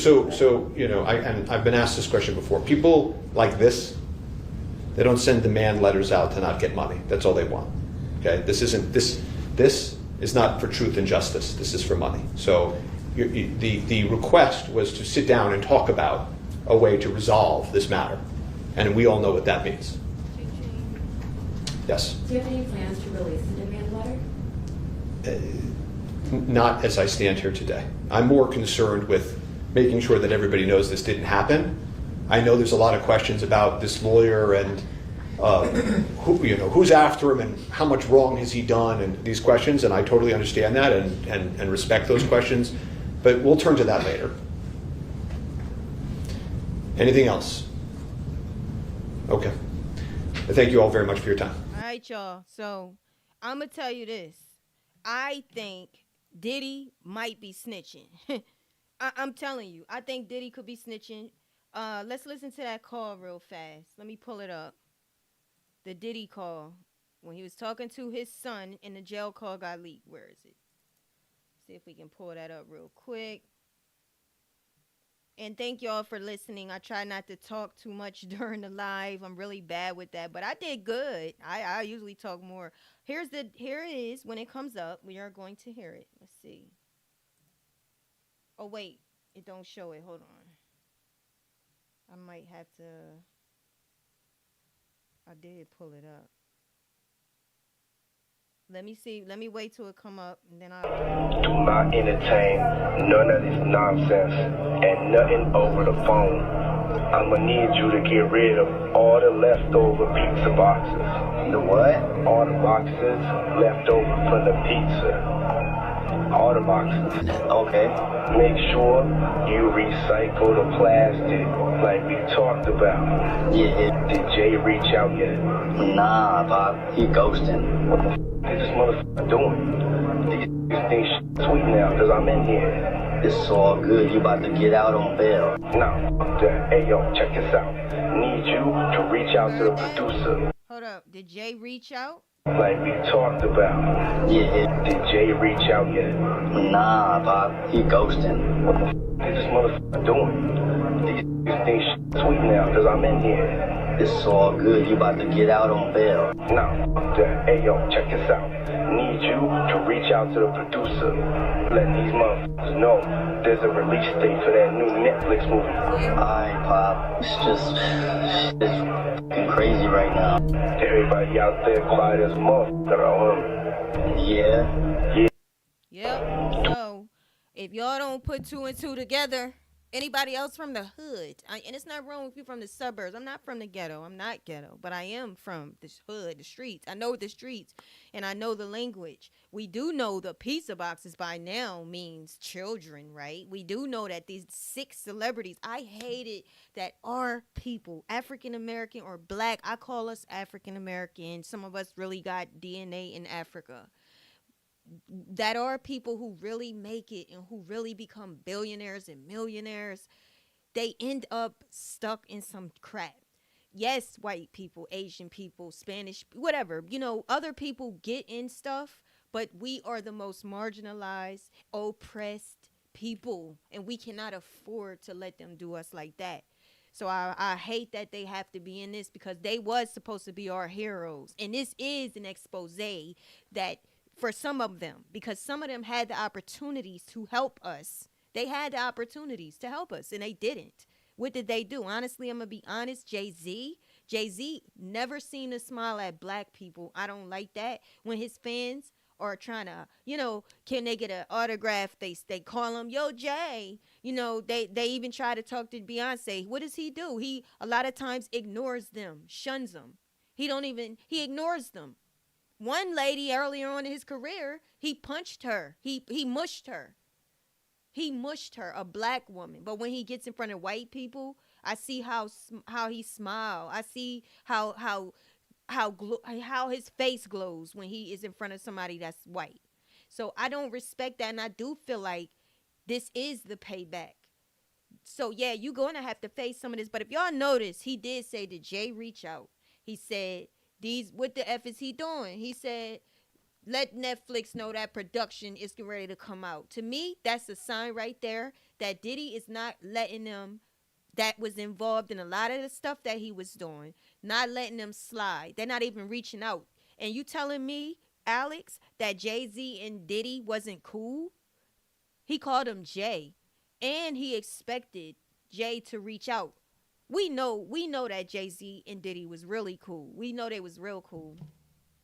I've been asked this question before. People like this, they don't send demand letters out to not get money. That's all they want. Okay, this is not for truth and justice. This is for money. So the request was to sit down and talk about a way to resolve this matter, and we all know what that means. Yes? Do you have any plans to release the demand letter? Not as I stand here today. I'm more concerned with making sure that everybody knows this didn't happen. I know there's a lot of questions about this lawyer and who's after him and how much wrong has he done and these questions, and I totally understand that and respect those questions, but we'll turn to that later. Anything else? Okay. Thank you all very much for your time. All right, y'all. So I'm going to tell you this. I think Diddy might be snitching. I'm telling you. I think Diddy could be snitching. Let's listen to that call real fast. Let me pull it up. The Diddy call. When he was talking to his son and the jail call got leaked. Where is it? See if we can pull that up real quick. And thank y'all for listening. I try not to talk too much during the live. I'm really bad with that, but I did good. I usually talk more. Here it is when it comes up. We are going to hear it. Let's see. Oh wait, it don't show it. Hold on. I might have to. I did pull it up. Let me see. Let me wait till it come up, and then I'll. Do not entertain none of this nonsense and nothing over the phone. I'ma need you to get rid of all the leftover pizza boxes. The what? All the boxes left over from the pizza. All the boxes. Okay. Make sure you recycle the plastic like we talked about. Yeah. Did Jay reach out yet? Nah, Bob. He ghosting. What the f*** is this motherfucker doing? These things sweet now because I'm in here. It's all good. You about to get out on bail. Nah, fuck that. Hey, yo, check this out. Need you to reach out to the producer. Hold up. Did Jay reach out? Like we talked about. Yeah. Did Jay reach out yet? Nah, Bob. He ghosting. What the f*** is this motherfucker doing? These things sweet now because I'm in here. It's all good. You about to get out on bail. Nah, fuck that. Hey, yo, check this out. Need you to reach out to the producer. Let these motherfuckers know there's a release date for that new Netflix movie. Alright, Pop. It's fucking crazy right now. Everybody out there quiet as a motherfucker, Yeah. Yep. So, if y'all don't put two and two together, anybody else from the hood, and it's not wrong if you're from the suburbs. I'm not from the ghetto. I'm not ghetto, but I am from the hood, the streets. I know the streets, and I know the language. We do know the pizza boxes by now means children, right? We do know that these 6 celebrities, I hated that our people, African American or black, I call us African American. Some of us really got DNA in Africa. That are people who really make it and who really become billionaires and millionaires, they end up stuck in some crap. Yes, white people, Asian people, Spanish, whatever, other people get in stuff, but we are the most marginalized, oppressed people, and we cannot afford to let them do us like that. So I hate that they have to be in this because they was supposed to be our heroes. And this is an expose that for some of them, because some of them had the opportunities to help us. They had the opportunities to help us, and they didn't. What did they do? Honestly, I'm going to be honest. Jay-Z never seemed to smile at black people. I don't like that. When his fans are trying to, can they get an autograph? They call him, yo, Jay. They even try to talk to Beyonce. What does he do? He, a lot of times, ignores them, shuns them. He ignores them. One lady earlier on in his career, he punched her. He mushed her. He mushed her, a black woman. But when he gets in front of white people, I see how he smiles. I see how his face glows when he is in front of somebody that's white. So I don't respect that, and I do feel like this is the payback. So yeah, you're going to have to face some of this. But if y'all notice, he did say, did Jay reach out? He said, what the F is he doing? He said, let Netflix know that production is getting ready to come out. To me, that's a sign right there that Diddy is not letting them that was involved in a lot of the stuff that he was doing, not letting them slide. They're not even reaching out. And you telling me, Alex, that Jay-Z and Diddy wasn't cool? He called him Jay, and he expected Jay to reach out. We know that Jay-Z and Diddy was really cool. We know they was real cool.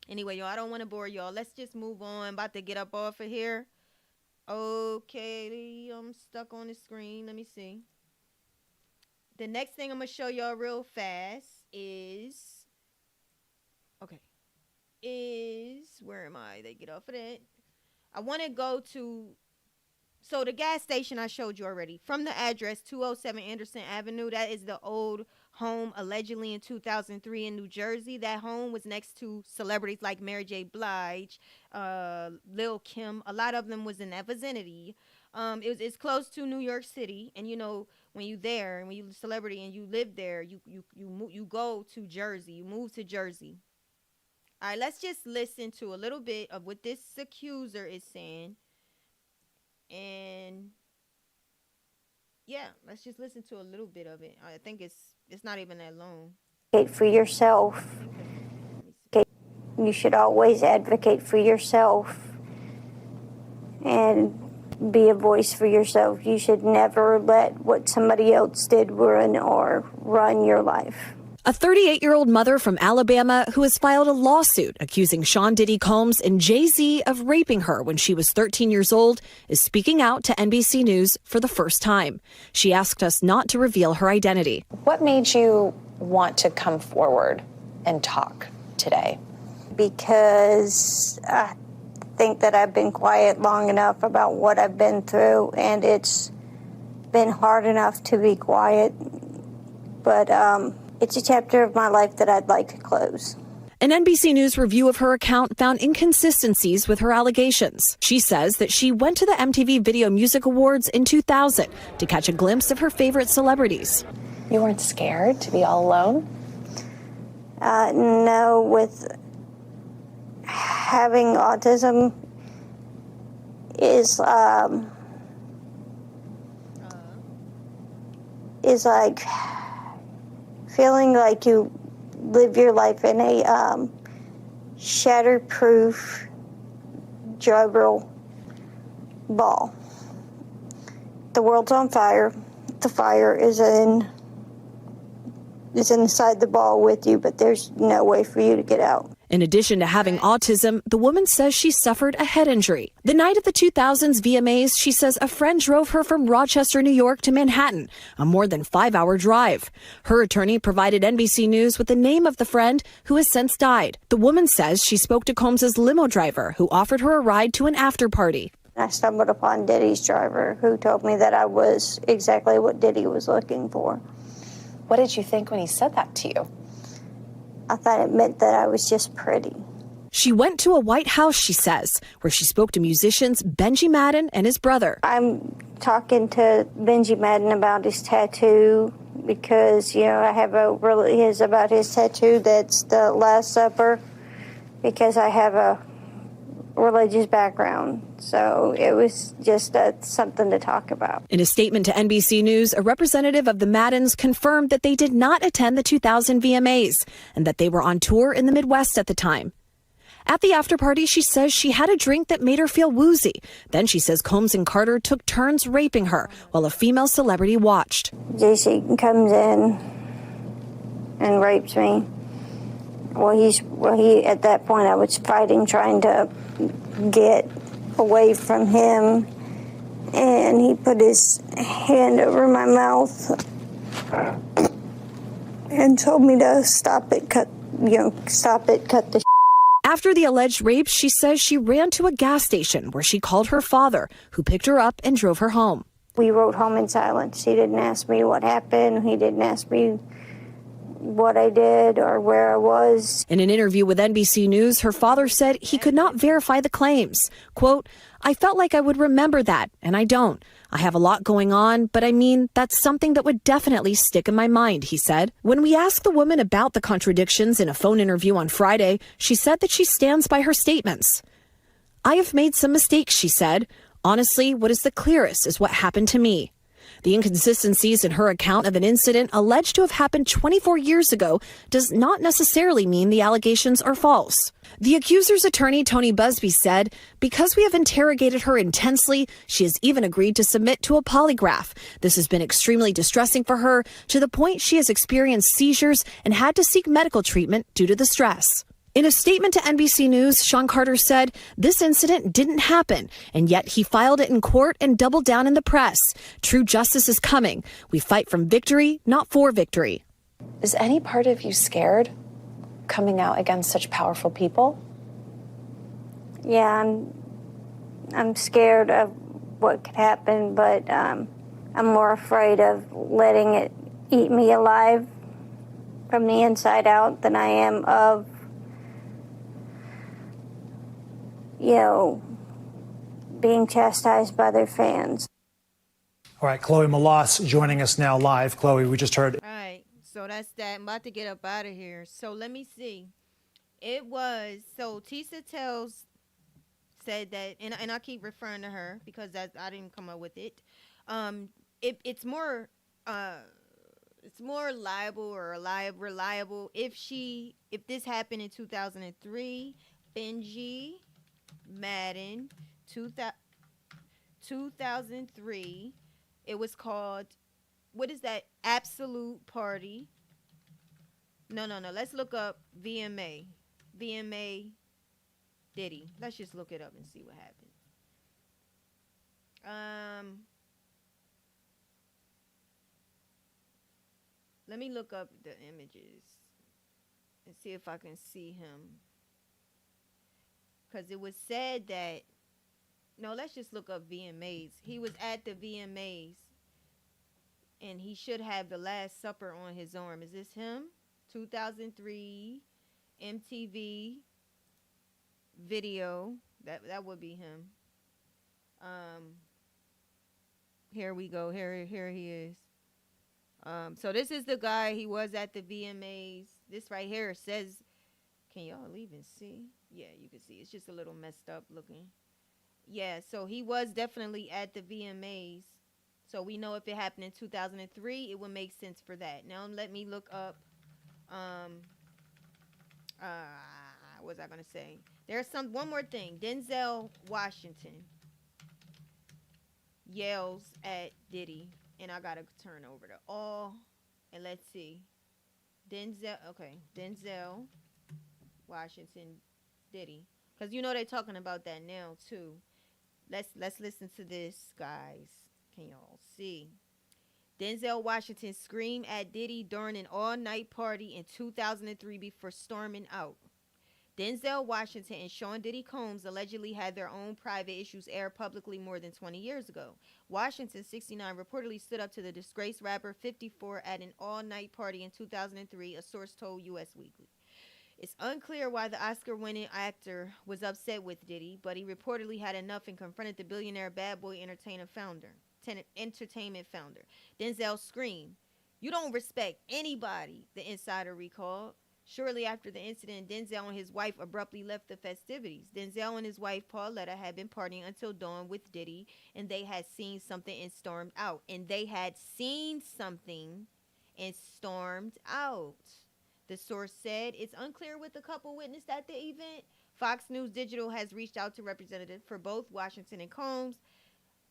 Anyway, y'all, I don't want to bore y'all. Let's just move on. I'm about to get up off of here. Okay, I'm stuck on the screen. Let me see. The next thing I'm going to show y'all real fast is, where am I? They get off of that. I want to go to, so the gas station I showed you already. From the address, 207 Anderson Avenue, that is the old home allegedly in 2003 in New Jersey. That home was next to celebrities like Mary J. Blige, Lil Kim. A lot of them was in that vicinity. It's close to New York City, and when you there, when you a celebrity and you live there, you go to Jersey. You move to Jersey. All right, let's just listen to a little bit of what this accuser is saying. And Yeah, let's just listen to a little bit of it. I think it's not even that long. Advocate for yourself. You should always advocate for yourself and be a voice for yourself. You should never let what somebody else did ruin or run your life. A 38-year-old mother from Alabama who has filed a lawsuit accusing Sean Diddy Combs and Jay-Z of raping her when she was 13 years old is speaking out to NBC News for the first time. She asked us not to reveal her identity. What made you want to come forward and talk today? Because I think that I've been quiet long enough about what I've been through, and it's been hard enough to be quiet. But it's a chapter of my life that I'd like to close. An NBC News review of her account found inconsistencies with her allegations. She says that she went to the MTV Video Music Awards in 2000 to catch a glimpse of her favorite celebrities. You weren't scared to be all alone? No, with having autism is like feeling like you live your life in a shatterproof juggle ball. The world's on fire. The fire is inside the ball with you, but there's no way for you to get out. In addition to having autism, the woman says she suffered a head injury. The night of the 2000s VMAs, she says a friend drove her from Rochester, New York to Manhattan, a more than 5-hour drive. Her attorney provided NBC News with the name of the friend who has since died. The woman says she spoke to Combs's limo driver who offered her a ride to an after party. I stumbled upon Diddy's driver who told me that I was exactly what Diddy was looking for. What did you think when he said that to you? I thought it meant that I was just pretty. She went to a White House, she says, where she spoke to musicians Benji Madden and his brother. I'm talking to Benji Madden about his tattoo because, I have about his tattoo that's the Last Supper because I have a religious background. So it was just something to talk about. In a statement to NBC News, a representative of the Maddens confirmed that they did not attend the 2000 VMAs and that they were on tour in the Midwest at the time. At the after party, she says she had a drink that made her feel woozy. Then she says Combs and Carter took turns raping her while a female celebrity watched. JC comes in and rapes me. He at that point I was fighting, trying to get away from him, and he put his hand over my mouth and told me to stop it, cut the. After the alleged rape, she says she ran to a gas station where she called her father, who picked her up and drove her home. We rode home in silence. He didn't ask me what happened. He didn't ask me what I did or where I was. In an interview with NBC News, her father said he could not verify the claims. Quote, "I felt like I would remember that, and I don't. I have a lot going on, but that's something that would definitely stick in my mind," he said. When we asked the woman about the contradictions in a phone interview on Friday, she said that she stands by her statements. "I have made some mistakes," she said. "Honestly, what is the clearest is what happened to me." The inconsistencies in her account of an incident alleged to have happened 24 years ago does not necessarily mean the allegations are false. The accuser's attorney, Tony Buzbee, said, "Because we have interrogated her intensely, she has even agreed to submit to a polygraph. This has been extremely distressing for her, to the point she has experienced seizures and had to seek medical treatment due to the stress." In a statement to NBC News, Sean Carter said this incident didn't happen, and yet he filed it in court and doubled down in the press. "True justice is coming. We fight from victory, not for victory." Is any part of you scared coming out against such powerful people? Yeah, I'm scared of what could happen, but I'm more afraid of letting it eat me alive from the inside out than I am of being chastised by their fans. All right, Chloe Malas joining us now live. Chloe, we just heard. All right, so that's that. I'm about to get up out of here. So let me see. Tisa Tells said that, and I keep referring to her because I didn't come up with it. it's more liable or reliable if this happened in 2003. Benji Madden 2003. It was called, what is that? Absolute Party. No. Let's look up VMA Diddy. Let's just look it up and see what happens. Let me look up the images and see if I can see him. Because it was said that, no, let's just look up VMAs. He was at the VMAs and he should have the Last Supper on his arm. Is this him? 2003 MTV video. That would be him. Here we go. Here he is. So this is the guy. He was at the VMAs. This right here says, can y'all even see? Yeah, you can see. It's just a little messed up looking. Yeah, so he was definitely at the VMAs. So we know if it happened in 2003, it would make sense for that. Now let me look up. What was I gonna say? There's one more thing. Denzel Washington yells at Diddy, and I gotta turn over to all, and let's see. Denzel Washington Diddy, because you know they're talking about that now too. Let's listen to this, guys. Can y'all see? Denzel Washington screamed at Diddy during an all-night party in 2003 before storming out. Denzel Washington and Sean Diddy Combs allegedly had their own private issues aired publicly more than 20 years ago. Washington, 69, reportedly stood up to the disgraced rapper, 54, at an all-night party in 2003, a source told U.S. Weekly. It's unclear why the Oscar-winning actor was upset with Diddy, but he reportedly had enough and confronted the billionaire Bad Boy Entertainment founder. Denzel screamed, "You don't respect anybody," the insider recalled. Shortly after the incident, Denzel and his wife abruptly left the festivities. Denzel and his wife, Pauletta, had been partying until dawn with Diddy, and they had seen something and stormed out. The source said it's unclear what the couple witnessed at the event. Fox News Digital has reached out to representatives for both Washington and Combs.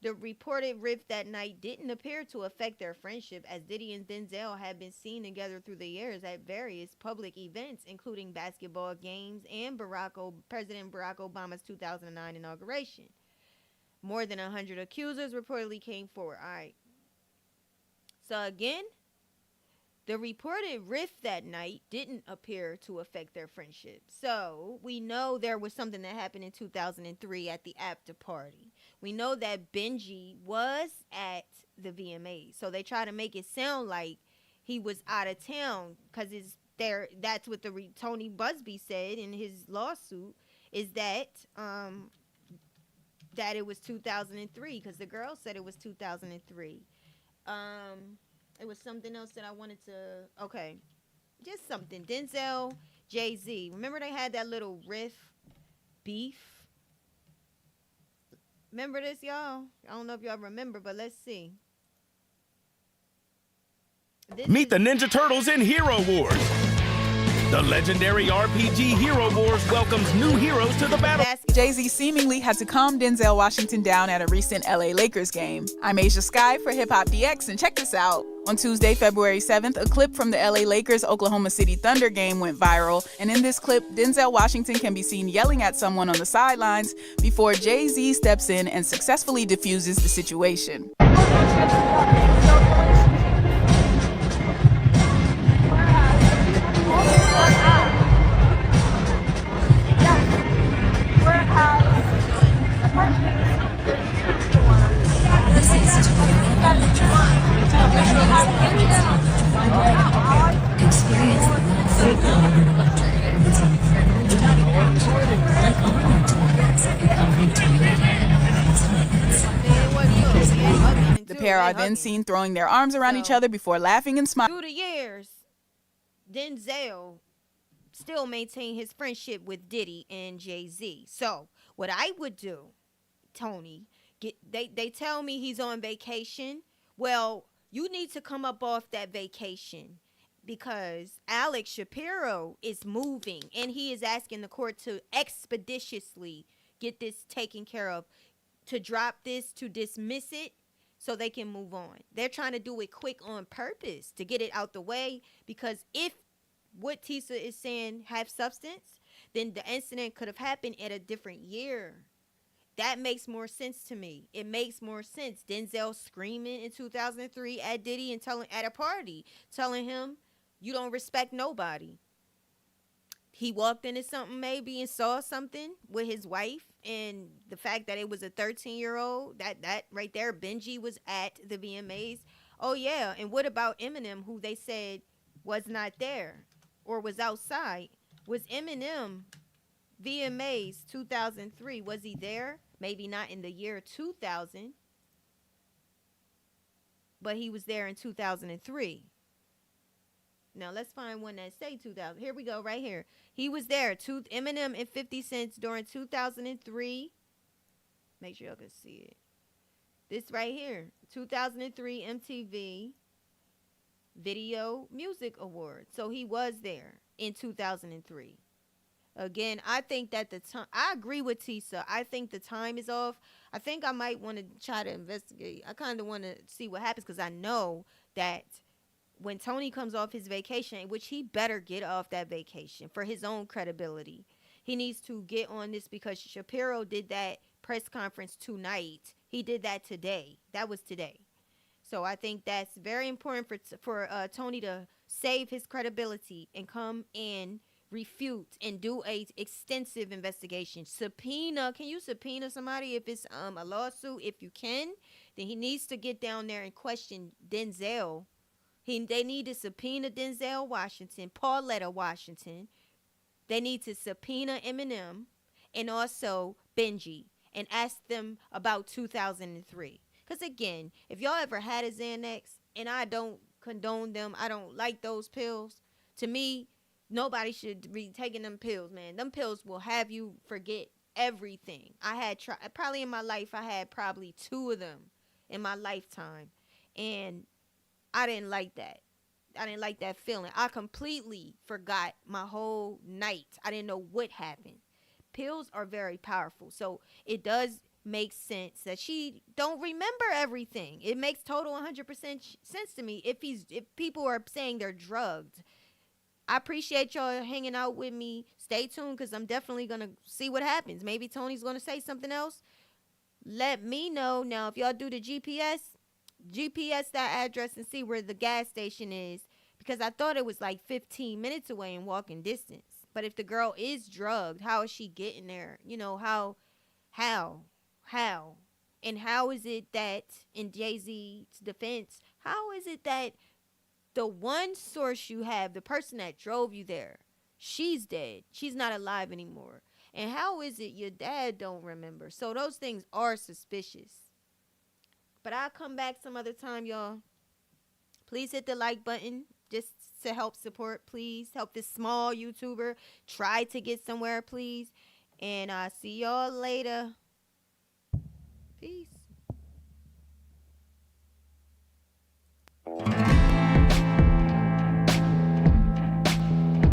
The reported rift that night didn't appear to affect their friendship, as Diddy and Denzel had been seen together through the years at various public events, including basketball games and President Barack Obama's 2009 inauguration. More than 100 accusers reportedly came forward. All right. So again, the reported rift that night didn't appear to affect their friendship. So we know there was something that happened in 2003 at the after party. We know that Benji was at the VMAs. So they try to make it sound like he was out of town because that's what Tony Buzbee said in his lawsuit, is that that it was 2003, because the girl said it was 2003. It was something else that I wanted to, okay, just something. Denzel, Jay-Z. Remember they had that little beef? Remember this, y'all? I don't know if y'all remember, but let's see. Meet the Ninja Turtles in Hero Wars. The legendary RPG Hero Wars welcomes new heroes to the battle. Jay-Z seemingly had to calm Denzel Washington down at a recent LA Lakers game. I'm Asia Sky for Hip Hop DX, and check this out. On Tuesday, February 7th, a clip from the LA Lakers Oklahoma City Thunder game went viral, and in this clip, Denzel Washington can be seen yelling at someone on the sidelines before Jay-Z steps in and successfully diffuses the situation. The pair are then seen throwing their arms around each other before laughing and smiling. Through the years, Denzel still maintained his friendship with Diddy and Jay-Z. So what I would do, Tony, they tell me he's on vacation. Well, you need to come up off that vacation because Alex Shapiro is moving and he is asking the court to expeditiously get this taken care of, to drop this, to dismiss it so they can move on. They're trying to do it quick on purpose to get it out the way, because if what Tisa is saying have substance, then the incident could have happened at a different year. That makes more sense to me. It makes more sense. Denzel screaming in 2003 at Diddy and telling at a party, telling him, "You don't respect nobody." He walked into something maybe and saw something with his wife, and the fact that it was a 13-year-old, that right there, Benji was at the VMAs. Oh yeah, and what about Eminem, who they said was not there or was outside? Was Eminem VMAs 2003? Was he there? Maybe not in the year 2000, but he was there in 2003. Now let's find one that say 2000. Here we go, right here. He was there. Eminem and 50 Cent during 2003. Make sure y'all can see it. This right here, 2003 MTV Video Music Awards. So he was there in 2003. Again, I think that the time, I agree with Tisa. I think the time is off. I think I might want to try to investigate. I kind of want to see what happens, because I know that when Tony comes off his vacation, which he better get off that vacation for his own credibility, he needs to get on this, because Shapiro did that press conference tonight. He did that today. That was today. So I think that's very important for Tony to save his credibility and come and refute and do a extensive investigation. Subpoena. Can you subpoena somebody if it's a lawsuit? If you can, then he needs to get down there and question Denzel. They need to subpoena Denzel Washington, Pauletta Washington. They need to subpoena Eminem and also Benji and ask them about 2003. Because again, if y'all ever had a Xanax, and I don't condone them, I don't like those pills. To me, nobody should be taking them pills, man. Them pills will have you forget everything. I had probably in my life, I had probably 2 of them in my lifetime. And I didn't like that. I didn't like that feeling. I completely forgot my whole night. I didn't know what happened. Pills are very powerful. So it does make sense that she don't remember everything. It makes total 100% sense to me if people are saying they're drugged. I appreciate y'all hanging out with me. Stay tuned, because I'm definitely going to see what happens. Maybe Tony's going to say something else. Let me know. Now, if y'all do the GPS that address and see where the gas station is, because I thought it was like 15 minutes away in walking distance. But if the girl is drugged, how is she getting there? You know, how? And how is it that, in Jay-Z's defense, how is it that the one source you have, the person that drove you there, she's dead. She's not alive anymore. And how is it your dad don't remember? So those things are suspicious. But I'll come back some other time, y'all. Please hit the like button just to help support. Please help this small YouTuber try to get somewhere, please. And I'll see y'all later. Peace.